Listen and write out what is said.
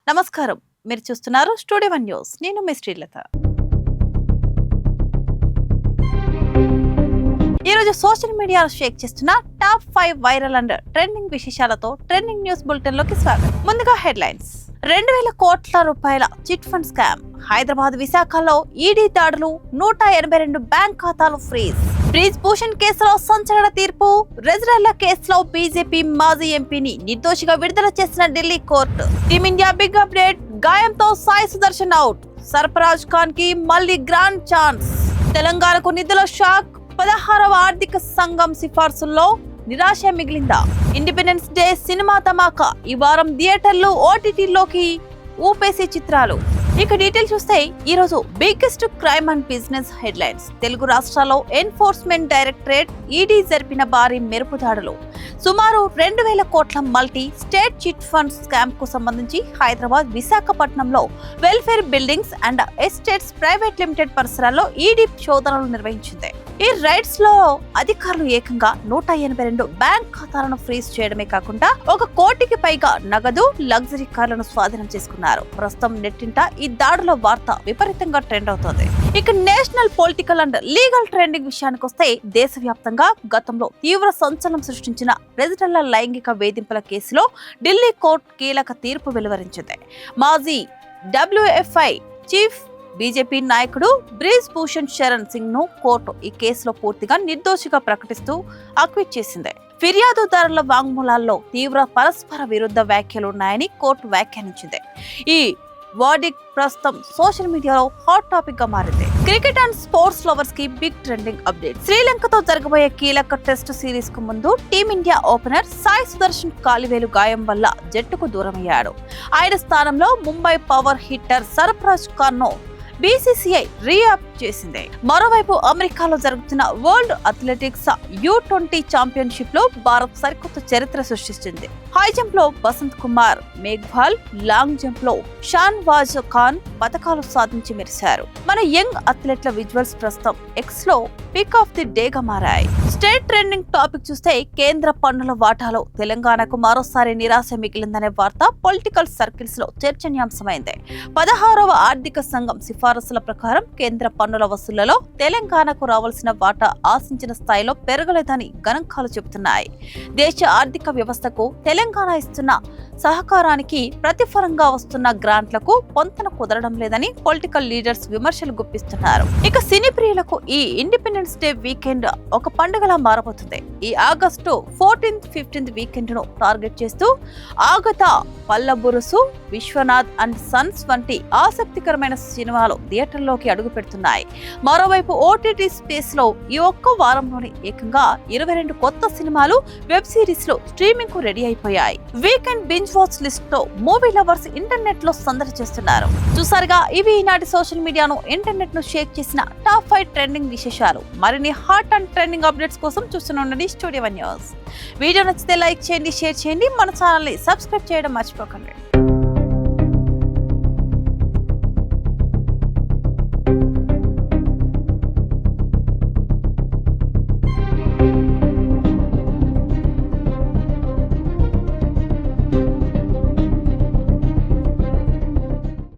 నమస్కారం, మీరు చూస్తున్నారు స్టూడియో వన్ న్యూస్. నేను మీ శ్రీలత. ఈ రోజు సోషల్ మీడియాలో షేక్ చేస్తున్న టాప్ 5 వైరల్ అండ్ ట్రెండింగ్ విశేషాలతో ట్రెండింగ్ న్యూస్ బులెటిన్ లోకి స్వాగతం. ముందుగా హెడ్లైన్స్. 2000 కోట్ల రూపాయల చిట్ ఫండ్ స్కామ్. హైదరాబాద్ విశాఖలో ఈడీ దాడులు. 182 బ్యాంక్ ఖాతాలు ఫ్రీజ్. బ్రిజ్ భూషణ్ కేసులో సంచలన తీర్పు. రెజ్రెల్ల కేసులో బీజేపీ మాజీ ఎంపీని నిర్దోషిగా విడుదల చేసిన Delhi court. Team India big update. గాయంతో సాయి సుదర్శన్ అవుట్. సర్ఫరాజ్ ఖాన్ కి మళ్లీ గ్రాండ్ ఛాన్స్. తెలంగాణకు నిధుల షాక్. 16వ ఆర్థిక సంఘం సిఫార్సుల్లో నిరాశ మిగిలిందా? ఇండిపెండెన్స్ డే సినిమా ధమాకా. ఈ వారం థియేటర్లు, ఓటీటీలోకి ఊపేసే చిత్రాలు. ఇక డీటెయిల్ చూస్తే ఈ రోజు biggest crime and business headlines. Telugu రాష్ట్రాల్లో ఎన్ఫోర్స్మెంట్ డైరెక్టరేట్ ఈడీ జరిపిన భారీ మెరుపు దాడులు. సుమారు 2000 కోట్ల multi state chit fund scam కు సంబంధించి హైదరాబాద్, విశాఖపట్నంలో welfare buildings and estates private limited పరిసరాల్లో ఈడీ శోధనలు నిర్వహించింది. ఈ రైడ్స్ లో అధికారులు ఏకంగా 182 బ్యాంక్ ఖాతాలను ఫ్రీజ్ చేయడమే కాకుండా 1 కోటికి పైగా నగదు, లగ్జరీ కార్లను స్వాధీనం చేసుకున్నారు. ప్రస్తుతం నెట్టింట ఈ దాడుల వార్త విపరీతంగా ట్రెండ్ అవుతోంది. ఇక national political and legal trending విషయానికి వస్తే దేశవ్యాప్తంగా గతంలో తీవ్ర సంచలనం సృష్టించిన రెజ్రెల్ల లైంగిక వేధింపుల కేసులో ఢిల్లీ కోర్టు కీలక తీర్పు వెలువరించింది. మాజీ WFI చీఫ్ బీజేపీ నాయకుడు బ్రిజ్ భూషణ్ శరణ్ సింగ్ ను కోర్టు ఈ కేసులో పూర్తిగా నిర్దోషిగా ప్రకటిస్తూ అక్విట్ చేసింది. ఫిర్యాదుదారుల వాంగ్మూలాల్లో తీవ్ర పరస్పర విరుద్ధ వ్యాఖ్యలున్నాయని కోర్టు వ్యాఖ్యానించింది. ఈ వర్డిక్ట్ ప్రస్తుతం సోషల్ మీడియాలో హాట్ టాపిక్ గా మారింది. క్రికెట్ అండ్ స్పోర్ట్స్ లవర్స్ కి బిగ్ ట్రెండింగ్ అప్డేట్. శ్రీలంకతో జరగబోయే కీలక టెస్ట్ సిరీస్ కు ముందు టీమిండియా ఓపెనర్ సాయి సుదర్శన్ కాలివేలు గాయం వల్ల జట్టుకు దూరమయ్యాడు. ఆయన స్థానంలో ముంబై పవర్ హిట్టర్ సర్ఫరాజ్ ఖాన్ ను బీసీసీఐ రీఅప్ చేసింది. మరోవైపు అమెరికాలో జరుగుతున్న వరల్డ్ అథ్లెటిక్స్ U20 ఛాంపియన్షిప్ లో భారత్ సరికొత్త చరిత్ర సృష్టించింది. హై జంప్ లో బసంత్ కుమార్ మేఘ్వాల్, లాంగ్ జంప్ లో షాన్వాజ్ ఖాన్ పతకాలు సాధించి మెరిశారు. మన యంగ్ అథ్లెట్ల విజువల్స్ ప్రస్తుతం ఎక్స్ లో పిక్ ఆఫ్ ది డే గా మారాయి. స్టేట్ ట్రెండింగ్ టాపిక్ చూస్తే కేంద్ర పన్నుల వాటాలో తెలంగాణకు మరోసారి నిరాశ మిగిలిందనే వార్త పొలిటికల్ సర్కిల్స్ లో చర్చనీయాంశమైంది. 16వ ఆర్థిక సంఘం సిఫారసుల ప్రకారం కేంద్ర పన్నుల వసూళ్లలో తెలంగాణకు రావాల్సిన వాటా ఆశించిన స్థాయిలో పెరగలేదని గణాంకాలు చెబుతున్నాయి. దేశ ఆర్థిక వ్యవస్థకు తెలంగాణ ఇస్తున్న సహకారానికి ప్రతిఫలంగా వస్తున్న గ్రాంట్లకు పొంతన కుదరడం లేదని పొలిటికల్ లీడర్స్ విమర్శలు గుప్పిస్తున్నారు. ఇక సినీ ప్రియులకు ఈ ఇండిపెండెన్స్ డే వీకెండ్ ఒక పండుగలా మారబోతుంది. ఈ ఆగస్టు 14th, 15th వీకెండ్ ను టార్గెట్ చేస్తూ ఆగత, పల్లబురుసు, విశ్వనాథ్ అండ్ సన్స్ వంటి ఆసక్తికరమైన సినిమాలు థియేటర్లోకి అడుగు పెడుతున్నాయి. మరోవైపు ఓటీటీ స్పేస్ లో ఈ ఒక్క వారంలోని ఏకంగా 22 కొత్త సినిమాలు, వెబ్ సిరీస్ లో స్ట్రీమింగ్ కు రెడీ అయిపోయాయి. వీకెండ్ బింజ్ వాచ్ లిస్ట్ తో మూవీ లవర్స్ ఇంటర్నెట్ లో సందడి చేస్తున్నారు. చూసారుగా, ఇవి ఈనాటి సోషల్ మీడియాను, ఇంటర్నెట్ ను షేక్ చేసిన టాప్ 5 ట్రెండింగ్ విశేషాలు. మరిన్ని హాట్ అండ్ ట్రెండింగ్ అప్డేట్స్ కోసం చూస్తూనే ఉండండి స్టూడియో వన్ న్యూస్. వీడియో నచ్చితే లైక్ చేయండి, షేర్ చేయండి, మన ఛానల్ ని సబ్స్క్రైబ్ చేయడం మర్చిపోకండి.